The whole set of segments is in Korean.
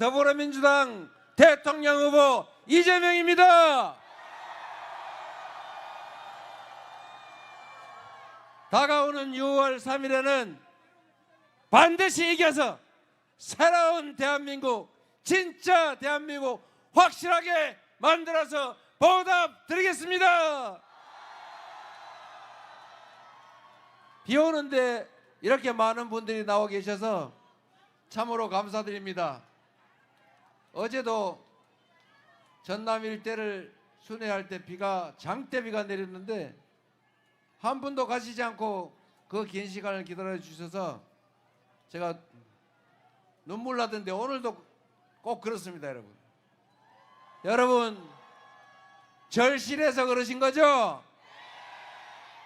더불어민주당 대통령 후보 이재명입니다. 다가오는 6월 3일에는 반드시 이겨서 새로운 대한민국, 진짜 대한민국 확실하게 만들어서 보답드리겠습니다. 비 오는데 이렇게 많은 분들이 나와 계셔서 참으로 감사드립니다. 어제도 전남 일대를 순회할 때 장대비가 내렸는데 한 분도 가시지 않고 그 긴 시간을 기다려 주셔서 제가 눈물 나던데 오늘도 꼭 그렇습니다. 여러분 절실해서 그러신 거죠?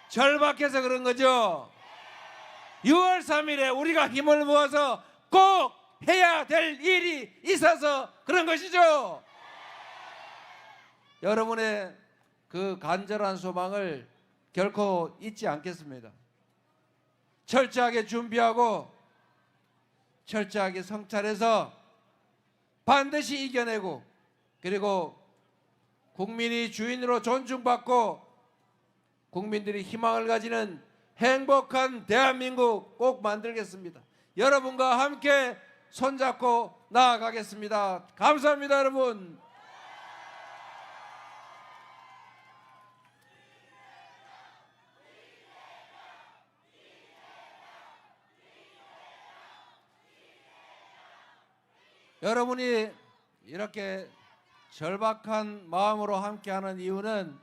절박해서 그런 거죠? 6월 3일에 우리가 힘을 모아서 꼭 해야 될 일이 있어서 그런 것이죠. 여러분의 그 간절한 소망을 결코 잊지 않겠습니다. 철저하게 준비하고 철저하게 성찰해서 반드시 이겨내고, 그리고 국민이 주인으로 존중받고 국민들이 희망을 가지는 행복한 대한민국 꼭 만들겠습니다. 여러분과 함께 손잡고 나아가겠습니다. 감사합니다, 여러분. 여러분이 이렇게 절박한 마음으로 함께하는 이유는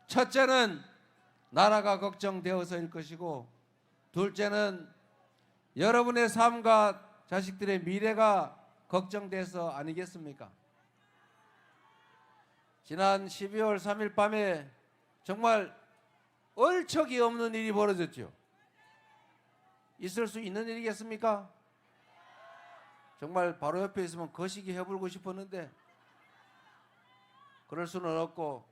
첫째는 나라가 걱정되어서일 것이고, 둘째는 여러분의 삶과 자식들의 미래가 걱정돼서 아니겠습니까? 지난 12월 3일 밤에 정말 얼척이 없는 일이 벌어졌죠. 있을 수 있는 일이겠습니까? 정말 바로 옆에 있으면 거시기 해불고 싶었는데 그럴 수는 없고,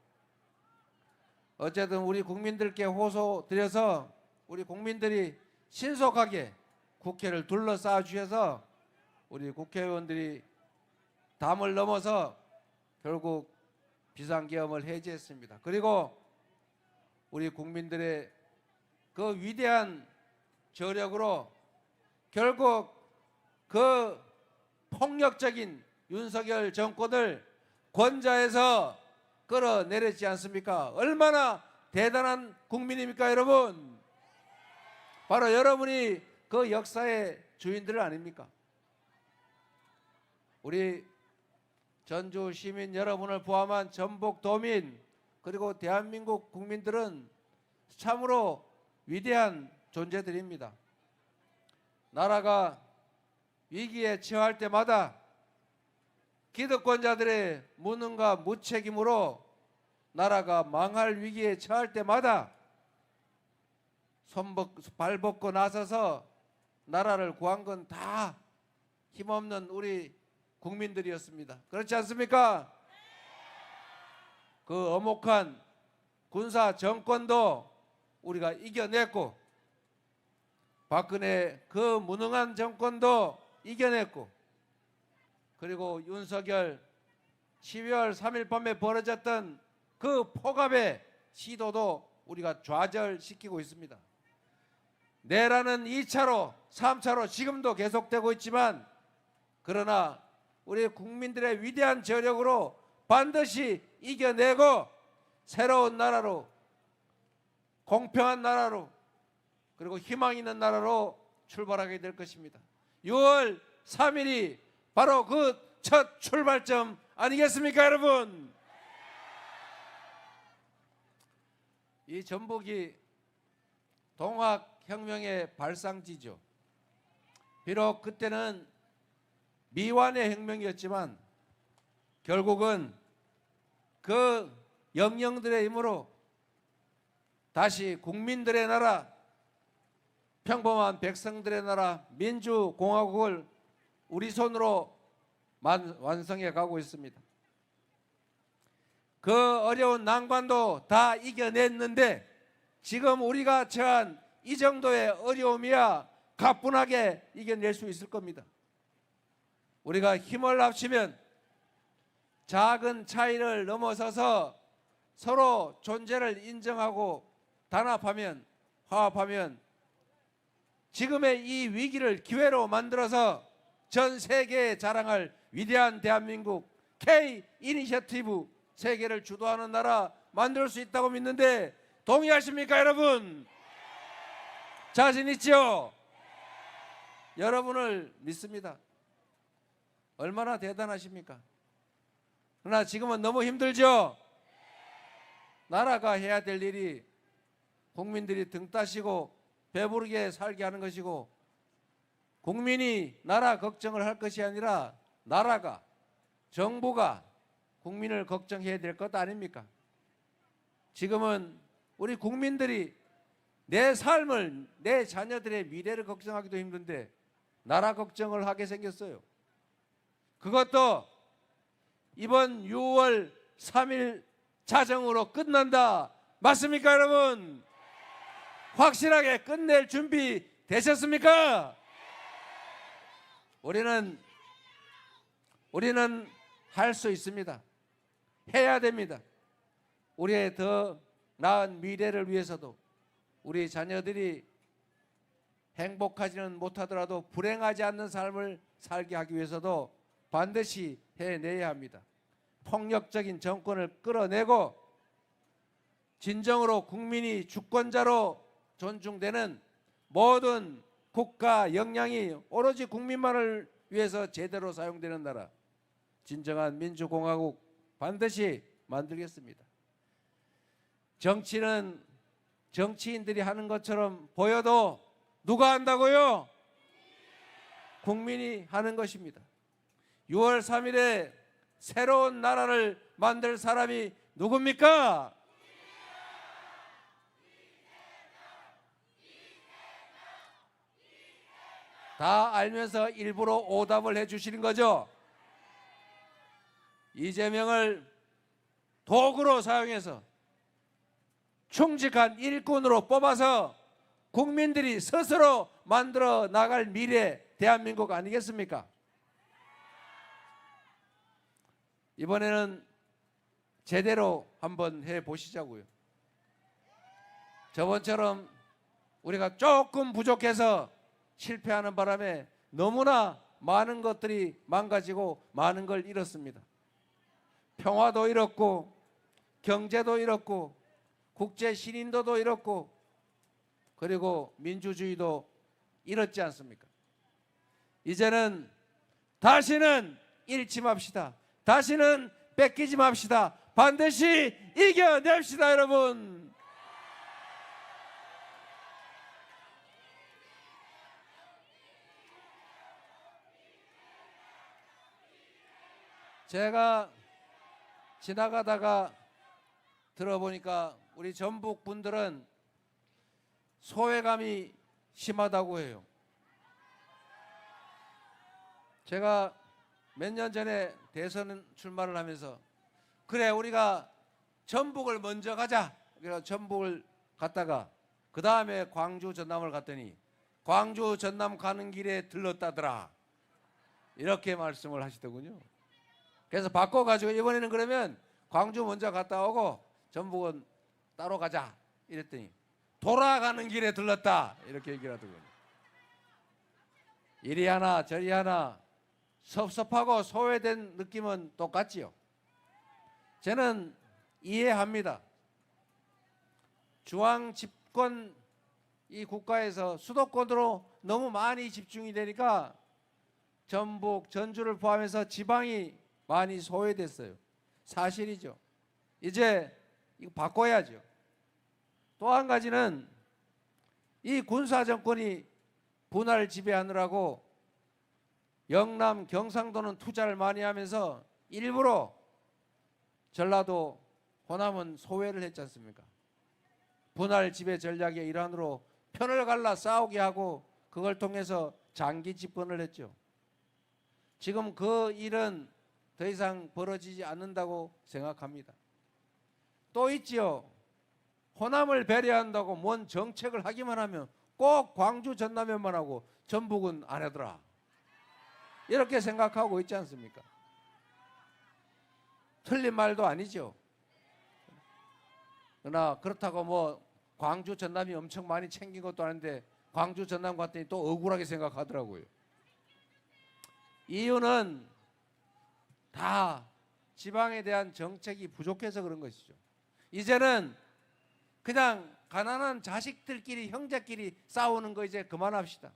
어쨌든 우리 국민들께 호소드려서 우리 국민들이 신속하게 국회를 둘러싸 주셔서 우리 국회의원들이 담을 넘어서 결국 비상계엄을 해제했습니다. 그리고 우리 국민들의 그 위대한 저력으로 결국 그 폭력적인 윤석열 정권을 권좌에서 끌어내렸지 않습니까? 얼마나 대단한 국민입니까, 여러분? 바로 여러분이 그 역사의 주인들 아닙니까? 우리 전주 시민 여러분을 포함한 전북 도민 그리고 대한민국 국민들은 참으로 위대한 존재들입니다. 나라가 위기에 처할 때마다 기득권자들의 무능과 무책임으로 나라가 망할 위기에 처할 때마다 발 벗고 나서서 나라를 구한 건 다 힘없는 우리 국민들이었습니다. 그렇지 않습니까? 그 엄혹한 군사 정권도 우리가 이겨냈고, 박근혜 그 무능한 정권도 이겨냈고, 그리고 윤석열 12월 3일 밤에 벌어졌던 그 폭압의 시도도 우리가 좌절시키고 있습니다. 내라는 2차로 3차로 지금도 계속되고 있지만, 그러나 우리 국민들의 위대한 저력으로 반드시 이겨내고 새로운 나라로, 공평한 나라로, 그리고 희망 있는 나라로 출발하게 될 것입니다. 6월 3일이 바로 그 첫 출발점 아니겠습니까, 여러분? 이 전북이 동학혁명의 발상지죠. 비록 그때는 미완의 혁명이었지만 결국은 그 영령들의 힘으로 다시 국민들의 나라, 평범한 백성들의 나라 민주공화국을 우리 손으로 완성해 가고 있습니다. 그 어려운 난관도 다 이겨냈는데 지금 우리가 처한 이 정도의 어려움이야 가뿐하게 이겨낼 수 있을 겁니다. 우리가 힘을 합치면 작은 차이를 넘어서서 서로 존재를 인정하고 단합하면, 화합하면 지금의 이 위기를 기회로 만들어서 전 세계에 자랑할 위대한 대한민국 K 이니셔티브, 세계를 주도하는 나라 만들 수 있다고 믿는데 동의하십니까 여러분? 자신 있죠? 여러분을 믿습니다. 얼마나 대단하십니까? 그러나 지금은 너무 힘들죠? 나라가 해야 될 일이 국민들이 등 따시고 배부르게 살게 하는 것이고, 국민이 나라 걱정을 할 것이 아니라 나라가, 정부가 국민을 걱정해야 될 것 아닙니까? 지금은 우리 국민들이 내 삶을, 내 자녀들의 미래를 걱정하기도 힘든데 나라 걱정을 하게 생겼어요. 그것도 이번 6월 3일 자정으로 끝난다. 맞습니까 여러분? 확실하게 끝낼 준비 되셨습니까? 우리는 할 수 있습니다. 해야 됩니다. 우리의 더 나은 미래를 위해서도, 우리 자녀들이 행복하지는 못하더라도 불행하지 않는 삶을 살게 하기 위해서도 반드시 해내야 합니다. 폭력적인 정권을 끌어내고 진정으로 국민이 주권자로 존중되는 모든 국가 역량이 오로지 국민만을 위해서 제대로 사용되는 나라, 진정한 민주공화국 반드시 만들겠습니다. 정치는 정치인들이 하는 것처럼 보여도 누가 한다고요? 국민이 하는 것입니다. 6월 3일에 새로운 나라를 만들 사람이 누굽니까? 다 알면서 일부러 오답을 해주시는 거죠. 이재명을 도구로 사용해서 충직한 일꾼으로 뽑아서 국민들이 스스로 만들어 나갈 미래 대한민국 아니겠습니까? 이번에는 제대로 한번 해보시자고요. 저번처럼 우리가 조금 부족해서 실패하는 바람에 너무나 많은 것들이 망가지고 많은 걸 잃었습니다. 평화도 잃었고, 경제도 잃었고, 국제 신인도도 잃었고, 그리고 민주주의도 잃었지 않습니까? 이제는 다시는 잃지 맙시다. 다시는 뺏기지 맙시다. 반드시 이겨냅시다 여러분. 제가 지나가다가 들어보니까 우리 전북 분들은 소외감이 심하다고 해요. 제가 몇 년 전에 대선 출마를 하면서 그래 우리가 전북을 먼저 가자. 그래서 전북을 갔다가 그 다음에 광주 전남을 갔더니 광주 전남 가는 길에 들렀다더라. 이렇게 말씀을 하시더군요. 그래서 바꿔가지고 이번에는 그러면 광주 먼저 갔다 오고 전북은 따로 가자 이랬더니 돌아가는 길에 들렀다 이렇게 얘기를 하더군요. 이리 하나 저리 하나 섭섭하고 소외된 느낌은 똑같지요. 저는 이해합니다. 중앙 집권 이 국가에서 수도권으로 너무 많이 집중이 되니까 전북, 전주를 포함해서 지방이 많이 소외됐어요. 사실이죠. 이제 이거 바꿔야죠. 또 한 가지는 이 군사정권이 분할을 지배하느라고 영남, 경상도는 투자를 많이 하면서 일부러 전라도, 호남은 소외를 했지 않습니까? 분할 지배 전략의 일환으로 편을 갈라 싸우게 하고 그걸 통해서 장기 집권을 했죠. 지금 그 일은 더 이상 벌어지지 않는다고 생각합니다. 또 있지요. 호남을 배려한다고 뭔 정책을 하기만 하면 꼭 광주 전남에만 하고 전북은 안 하더라. 이렇게 생각하고 있지 않습니까? 틀린 말도 아니죠. 그러나 그렇다고 뭐 광주 전남이 엄청 많이 챙긴 것도 아닌데 광주 전남 갔더니 또 억울하게 생각하더라고요. 이유는 다 지방에 대한 정책이 부족해서 그런 것이죠. 이제는 그냥 가난한 자식들끼리 형제끼리 싸우는 거 이제 그만합시다.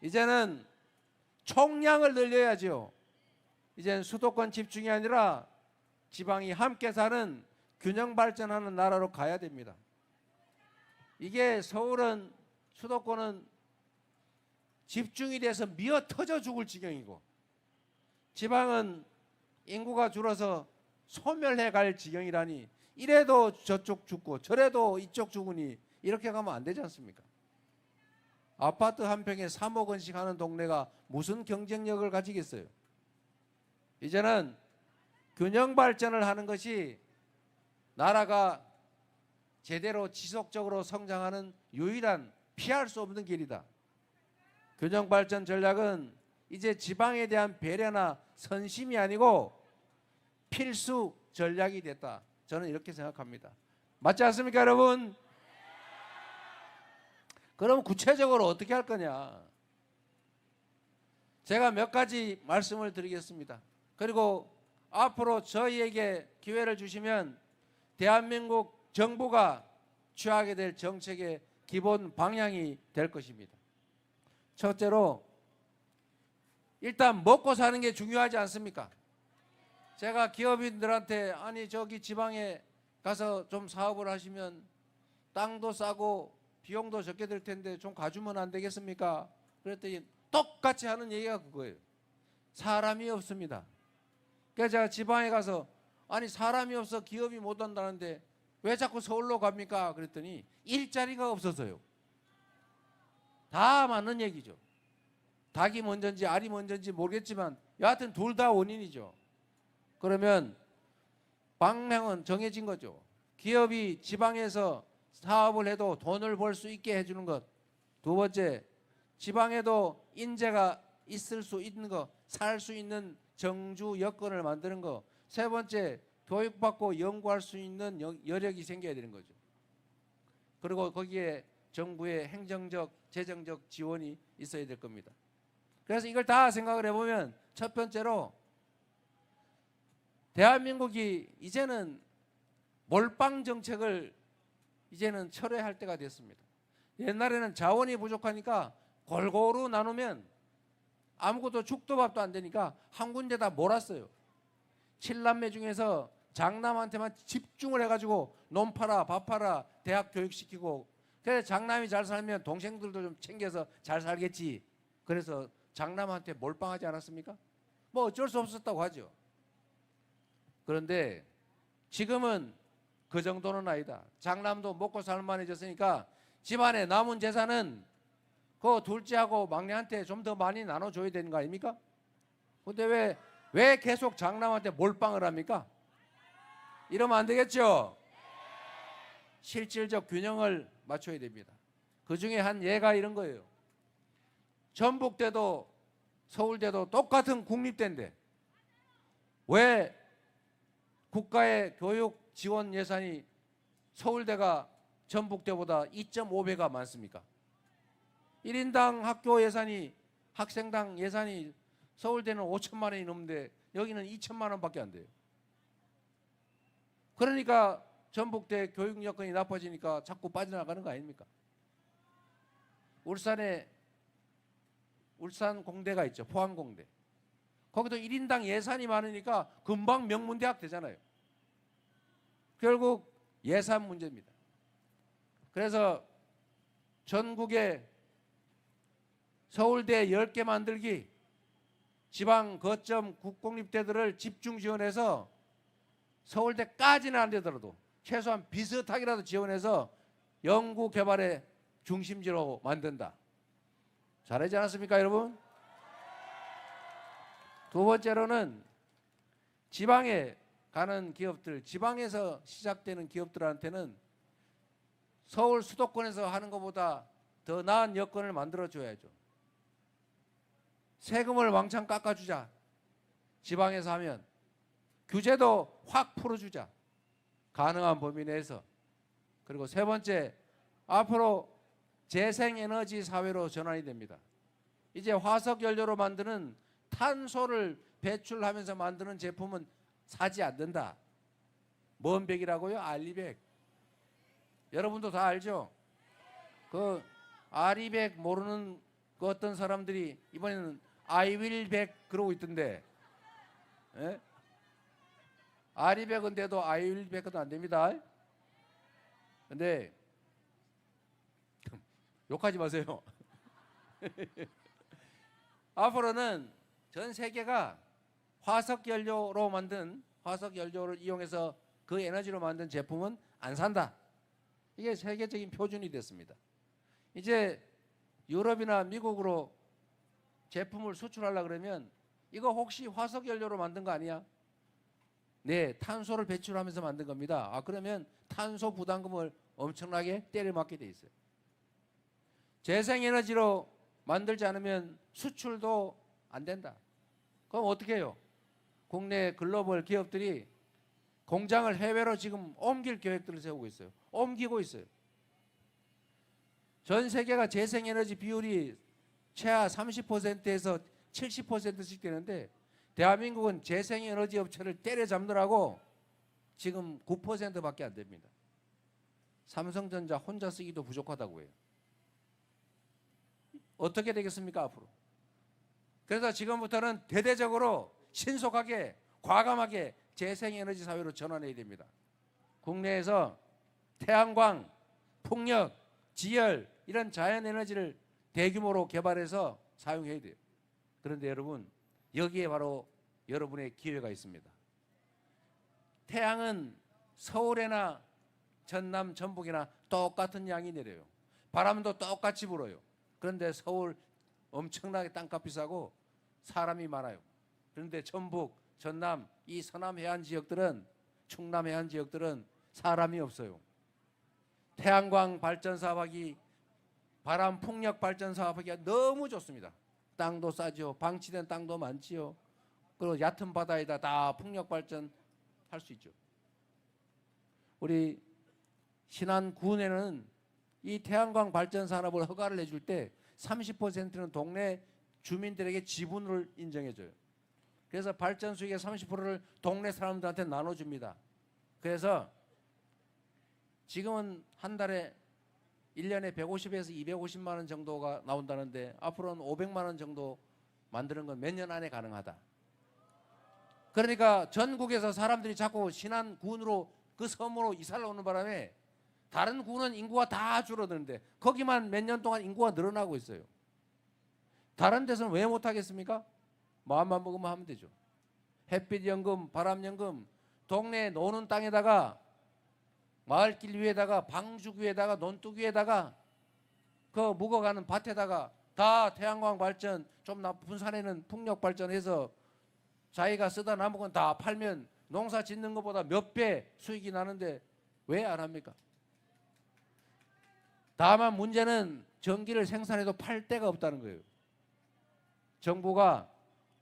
이제는 총량을 늘려야죠. 이제는 수도권 집중이 아니라 지방이 함께 사는 균형 발전하는 나라로 가야 됩니다. 이게 서울은 수도권은 집중이 돼서 미어 터져 죽을 지경이고 지방은 인구가 줄어서 소멸해 갈 지경이라니 이래도 저쪽 죽고 저래도 이쪽 죽으니 이렇게 가면 안 되지 않습니까? 아파트 한 평에 3억 원씩 하는 동네가 무슨 경쟁력을 가지겠어요? 이제는 균형 발전을 하는 것이 나라가 제대로 지속적으로 성장하는 유일한 피할 수 없는 길이다. 균형 발전 전략은 이제 지방에 대한 배려나 선심이 아니고 필수 전략이 됐다. 저는 이렇게 생각합니다. 맞지 않습니까, 여러분? 그럼 구체적으로 어떻게 할 거냐? 제가 몇 가지 말씀을 드리겠습니다. 그리고 앞으로 저희에게 기회를 주시면 대한민국 정부가 취하게 될 정책의 기본 방향이 될 것입니다. 첫째로 일단 먹고 사는 게 중요하지 않습니까? 제가 기업인들한테 아니 저기 지방에 가서 좀 사업을 하시면 땅도 싸고 비용도 적게 들 텐데 좀 가주면 안 되겠습니까? 그랬더니 똑같이 하는 얘기가 그거예요. 사람이 없습니다. 그래서 제가 지방에 가서 아니 사람이 없어 기업이 못 한다는데 왜 자꾸 서울로 갑니까? 그랬더니 일자리가 없어서요. 다 맞는 얘기죠. 닭이 먼저인지 알이 먼저인지 모르겠지만 여하튼 둘 다 원인이죠. 그러면 방향은 정해진 거죠. 기업이 지방에서 사업을 해도 돈을 벌 수 있게 해주는 것. 두 번째, 지방에도 인재가 있을 수 있는 것, 살 수 있는 정주 여건을 만드는 것. 세 번째, 교육받고 연구할 수 있는 여력이 생겨야 되는 거죠. 그리고 거기에 정부의 행정적, 재정적 지원이 있어야 될 겁니다. 그래서 이걸 다 생각을 해보면 첫 번째로 대한민국이 이제는 몰빵 정책을 이제는 철회할 때가 됐습니다. 옛날에는 자원이 부족하니까 골고루 나누면 아무것도 죽도 밥도 안 되니까 한 군데다 몰았어요. 7남매 중에서 장남한테만 집중을 해가지고 논 팔아 밥 팔아 대학 교육시키고 그래서 장남이 잘 살면 동생들도 좀 챙겨서 잘 살겠지. 그래서 장남한테 몰빵하지 않았습니까? 뭐 어쩔 수 없었다고 하죠. 그런데 지금은 그 정도는 아니다. 장남도 먹고 살만해졌으니까 집안에 남은 재산은 그 둘째하고 막내한테 좀 더 많이 나눠줘야 되는 거 아닙니까? 근데 왜 계속 장남한테 몰빵을 합니까? 이러면 안 되겠죠? 실질적 균형을 맞춰야 됩니다. 그 중에 한 예가 이런 거예요. 전북대도 서울대도 똑같은 국립대인데 왜 국가의 교육 지원 예산이 서울대가 전북대보다 2.5배가 많습니까? 1인당 학교 예산이 학생당 예산이 서울대는 5천만 원이 넘는데 여기는 2천만 원밖에 안 돼요. 그러니까 전북대 교육 여건이 나빠지니까 자꾸 빠져나가는 거 아닙니까? 울산에 울산 공대가 있죠. 포항공대. 거기도 1인당 예산이 많으니까 금방 명문대학 되잖아요. 결국 예산 문제입니다. 그래서 전국에 서울대 10개 만들기, 지방 거점 국공립대들을 집중 지원해서 서울대까지는 안 되더라도 최소한 비슷하게라도 지원해서 연구 개발의 중심지로 만든다. 잘하지 않았습니까, 여러분? 두 번째로는 지방에 가는 기업들, 지방에서 시작되는 기업들한테는 서울 수도권에서 하는 것보다 더 나은 여건을 만들어 줘야죠. 세금을 왕창 깎아주자. 지방에서 하면 규제도 확 풀어주자. 가능한 범위 내에서. 그리고 세 번째, 앞으로 재생에너지 사회로 전환이 됩니다. 이제 화석연료로 만드는 탄소를 배출하면서 만드는 제품은 사지 않는다. 뭔 백이라고요? 알리백. 여러분도 다 알죠? 그 아리백 모르는 그 어떤 사람들이 이번에는 아이윌백 그러고 있던데, 예? 아리백은 돼도 아이윌백은 안 됩니다. 근데 욕하지 마세요. 앞으로는 전 세계가 화석연료로 만든, 화석연료를 이용해서 그 에너지로 만든 제품은 안 산다. 이게 세계적인 표준이 됐습니다. 이제 유럽이나 미국으로 제품을 수출하려고 그러면 이거 혹시 화석연료로 만든 거 아니야? 네, 탄소를 배출하면서 만든 겁니다. 아, 그러면 탄소 부담금을 엄청나게 때려맞게 돼 있어요. 재생에너지로 만들지 않으면 수출도 안 된다. 그럼 어떻게 해요? 국내 글로벌 기업들이 공장을 해외로 지금 옮길 계획들을 세우고 있어요. 옮기고 있어요. 전 세계가 재생에너지 비율이 최하 30%에서 70%씩 되는데 대한민국은 재생에너지 업체를 때려잡느라고 지금 9%밖에 안 됩니다. 삼성전자 혼자 쓰기도 부족하다고 해요. 어떻게 되겠습니까, 앞으로? 그래서 지금부터는 대대적으로 신속하게 과감하게 재생에너지 사회로 전환해야 됩니다. 국내에서 태양광, 풍력, 지열 이런 자연에너지를 대규모로 개발해서 사용해야 돼요. 그런데 여러분, 여기에 바로 여러분의 기회가 있습니다. 태양은 서울이나 전남, 전북이나 똑같은 양이 내려요. 바람도 똑같이 불어요. 그런데 서울 엄청나게 땅값 비싸고 사람이 많아요. 그런데 전북, 전남, 이 서남 해안 지역들은, 충남 해안 지역들은 사람이 없어요. 태양광 발전 사업하기, 바람 풍력 발전 사업하기가 너무 좋습니다. 땅도 싸죠. 방치된 땅도 많지요. 그리고 얕은 바다에다 다 풍력 발전 할 수 있죠. 우리 신안군에는 이 태양광 발전 산업을 허가를 해줄 때 30%는 동네 주민들에게 지분을 인정해줘요. 그래서 발전 수익의 30%를 동네 사람들한테 나눠줍니다. 그래서 지금은 한 달에 1년에 150에서 250만 원 정도가 나온다는데 앞으로는 500만 원 정도 만드는 건 몇 년 안에 가능하다. 그러니까 전국에서 사람들이 자꾸 신안군으로 그 섬으로 이사를 오는 바람에 다른 군은 인구가 다 줄어드는데 거기만 몇 년 동안 인구가 늘어나고 있어요. 다른 데서는 왜 못하겠습니까? 마음만 먹으면 하면 되죠. 햇빛연금, 바람연금, 동네 노는 땅에다가 마을길 위에다가 방죽 위에다가 논둑 위에다가 그 묵어가는 밭에다가 다 태양광 발전, 좀 나쁜 산에는 풍력 발전해서 자기가 쓰다 남은 건 다 팔면 농사 짓는 것보다 몇 배 수익이 나는데 왜 안 합니까? 다만 문제는 전기를 생산해도 팔 데가 없다는 거예요. 정부가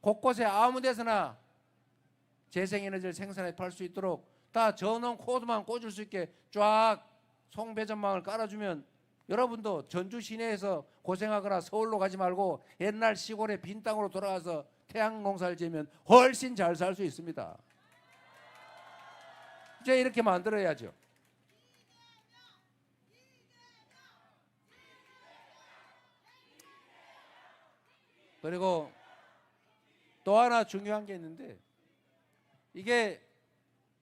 곳곳에 아무 데서나 재생에너지를 생산해 팔 수 있도록 다 전원 코드만 꽂을 수 있게 쫙 송배전망을 깔아주면 여러분도 전주 시내에서 고생하거나 서울로 가지 말고 옛날 시골의 빈 땅으로 돌아가서 태양 농사를 지으면 훨씬 잘 살 수 있습니다. 이제 이렇게 만들어야죠. 그리고 또 하나 중요한 게 있는데 이게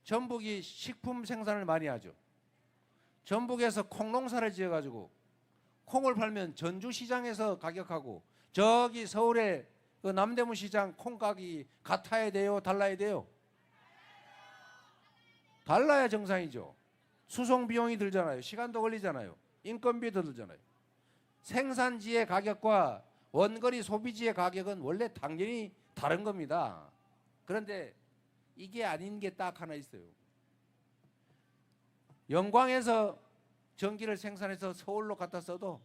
전북이 식품 생산을 많이 하죠. 전북에서 콩농사를 지어가지고 콩을 팔면 전주시장에서 가격하고 저기 서울의 그 남대문 시장 콩 가격이 같아야 돼요? 달라야 돼요? 달라야 정상이죠. 수송 비용이 들잖아요. 시간도 걸리잖아요. 인건비도 들잖아요. 생산지의 가격과 원거리 소비지의 가격은 원래 당연히 다른 겁니다. 그런데 이게 아닌 게 딱 하나 있어요. 영광에서 전기를 생산해서 서울로 갖다 써도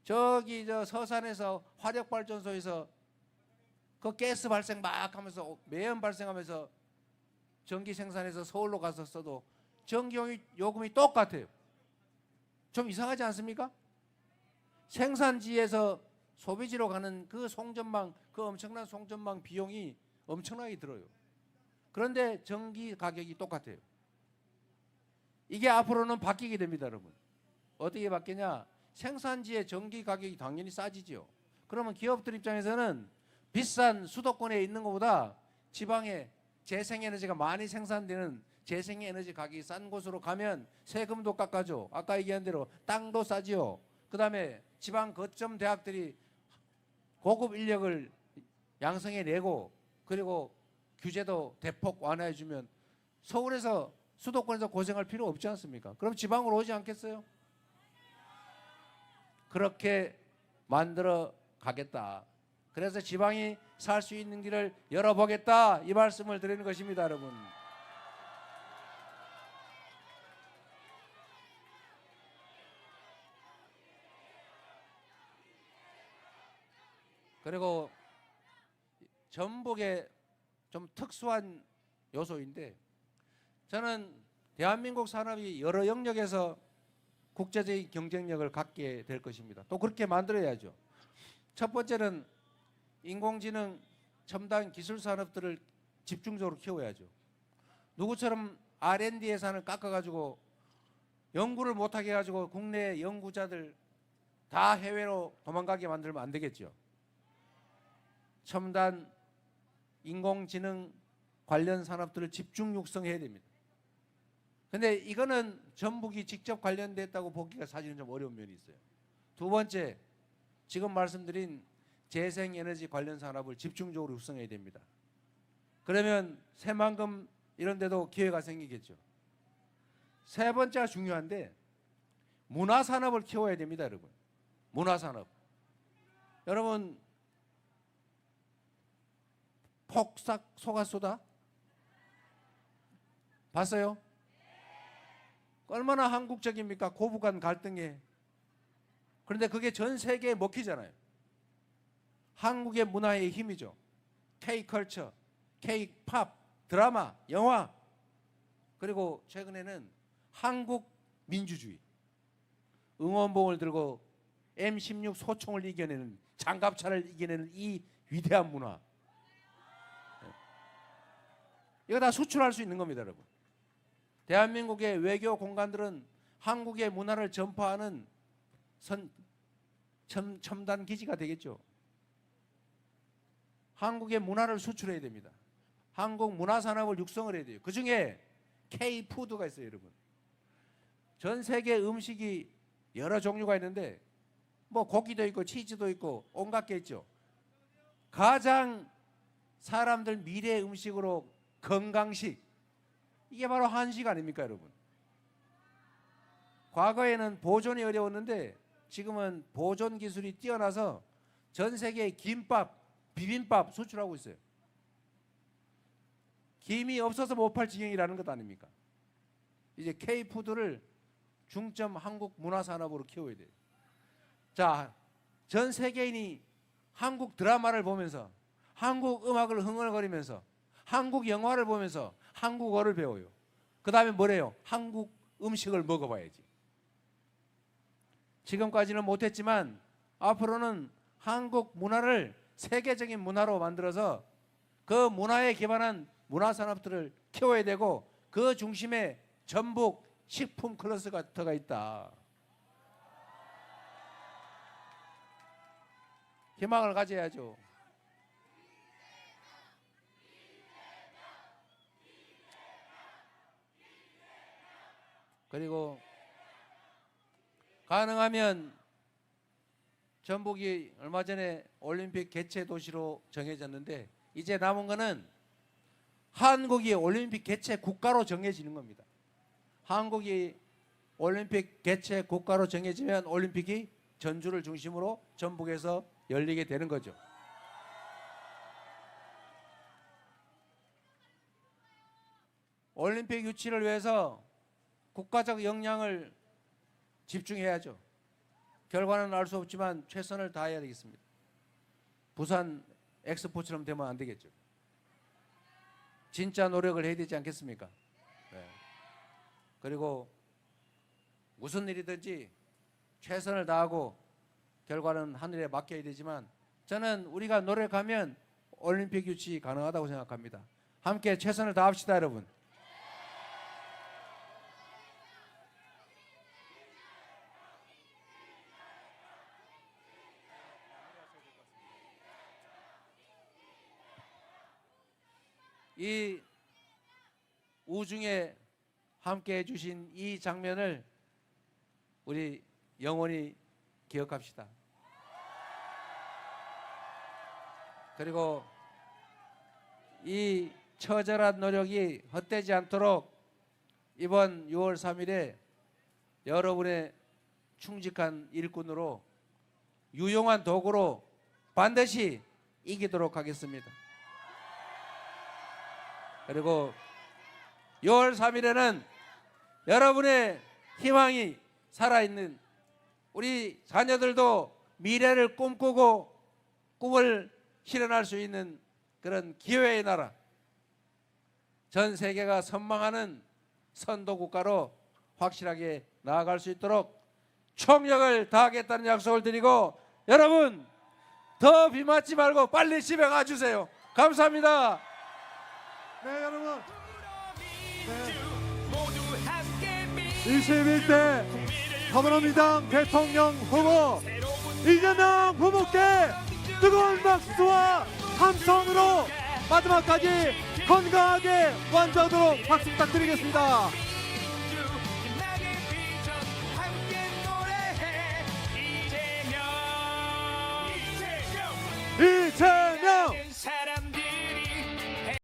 저기 저 서산에서 화력발전소에서 그 가스 발생 막 하면서 매연 발생하면서 전기 생산해서 서울로 가서 써도 전기 요금이 똑같아요. 좀 이상하지 않습니까? 생산지에서 소비지로 가는 그 송전망, 그 엄청난 송전망 비용이 엄청나게 들어요. 그런데 전기 가격이 똑같아요. 이게 앞으로는 바뀌게 됩니다, 여러분. 어떻게 바뀌냐? 생산지의 전기 가격이 당연히 싸지죠. 그러면 기업들 입장에서는 비싼 수도권에 있는 것보다 지방에 재생에너지가 많이 생산되는 재생에너지 가격이 싼 곳으로 가면 세금도 깎아줘. 아까 얘기한 대로 땅도 싸지요. 그 다음에 지방 거점 대학들이 고급 인력을 양성해내고 그리고 규제도 대폭 완화해주면 서울에서 수도권에서 고생할 필요 없지 않습니까? 그럼 지방으로 오지 않겠어요? 그렇게 만들어 가겠다. 그래서 지방이 살 수 있는 길을 열어보겠다. 이 말씀을 드리는 것입니다, 여러분. 그리고 전북의 좀 특수한 요소인데 저는 대한민국 산업이 여러 영역에서 국제적인 경쟁력을 갖게 될 것입니다. 또 그렇게 만들어야죠. 첫 번째는 인공지능 첨단 기술 산업들을 집중적으로 키워야죠. 누구처럼 R&D 예산을 깎아가지고 연구를 못하게 해가지고 국내 연구자들 다 해외로 도망가게 만들면 안 되겠죠. 첨단 인공지능 관련 산업들을 집중 육성해야 됩니다. 근데 이거는 전북이 직접 관련됐다고 보기가 사실은 좀 어려운 면이 있어요. 두 번째, 지금 말씀드린 재생에너지 관련 산업을 집중적으로 육성해야 됩니다. 그러면 새만금 이런 데도 기회가 생기겠죠. 세 번째가 중요한데 문화산업을 키워야 됩니다, 여러분. 문화산업. 여러분 폭삭 속았소다 봤어요? 얼마나 한국적입니까? 고부간 갈등에. 그런데 그게 전 세계에 먹히잖아요. 한국의 문화의 힘이죠. K-컬처, K-팝, 드라마, 영화, 그리고 최근에는 한국 민주주의. 응원봉을 들고 M16 소총을 이겨내는, 장갑차를 이겨내는 이 위대한 문화. 이거 다 수출할 수 있는 겁니다, 여러분. 대한민국의 외교 공간들은 한국의 문화를 전파하는 첨단 기지가 되겠죠. 한국의 문화를 수출해야 됩니다. 한국 문화산업을 육성을 해야 돼요. 그중에 K-푸드가 있어요, 여러분. 전 세계 음식이 여러 종류가 있는데 뭐 고기도 있고 치즈도 있고 온갖 게 있죠. 가장 사람들 미래 음식으로 건강식, 이게 바로 한식 아닙니까, 여러분? 과거에는 보존이 어려웠는데 지금은 보존 기술이 뛰어나서 전 세계에 김밥, 비빔밥 수출하고 있어요. 김이 없어서 못 팔 지경이라는 것 아닙니까? 이제 K푸드를 중점 한국 문화산업으로 키워야 돼요. 자, 전 세계인이 한국 드라마를 보면서 한국 음악을 흥얼거리면서 한국 영화를 보면서 한국어를 배워요. 그 다음에 뭐래요? 한국 음식을 먹어봐야지. 지금까지는 못했지만 앞으로는 한국 문화를 세계적인 문화로 만들어서 그 문화에 기반한 문화산업들을 키워야 되고 그 중심에 전북 식품 클러스터가 있다. 희망을 가져야죠. 그리고 가능하면 전북이 얼마 전에 올림픽 개최 도시로 정해졌는데 이제 남은 거는 한국이 올림픽 개최 국가로 정해지는 겁니다. 한국이 올림픽 개최 국가로 정해지면 올림픽이 전주를 중심으로 전북에서 열리게 되는 거죠. 올림픽 유치를 위해서 국가적 역량을 집중해야죠. 결과는 알 수 없지만 최선을 다해야 되겠습니다. 부산 엑스포처럼 되면 안 되겠죠. 진짜 노력을 해야 되지 않겠습니까? 네. 그리고 무슨 일이든지 최선을 다하고 결과는 하늘에 맡겨야 되지만 저는 우리가 노력하면 올림픽 유치 가능하다고 생각합니다. 함께 최선을 다합시다, 여러분. 이 우중에 함께 해주신 이 장면을 우리 영원히 기억합시다. 그리고 이 처절한 노력이 헛되지 않도록 이번 6월 3일에 여러분의 충직한 일꾼으로 유용한 도구로 반드시 이기도록 하겠습니다. 그리고 6월 3일에는 여러분의 희망이 살아있는 우리 자녀들도 미래를 꿈꾸고 꿈을 실현할 수 있는 그런 기회의 나라, 전 세계가 선망하는 선도 국가로 확실하게 나아갈 수 있도록 총력을 다하겠다는 약속을 드리고, 여러분 더 비 맞지 말고 빨리 집에 가주세요. 감사합니다. 네, 여러분. 네. 21대 더불어민주당 대통령 후보 이재명 후보께 뜨거운 박수와 함성으로 마지막까지 건강하게 완주하도록 박수 부탁드리겠습니다.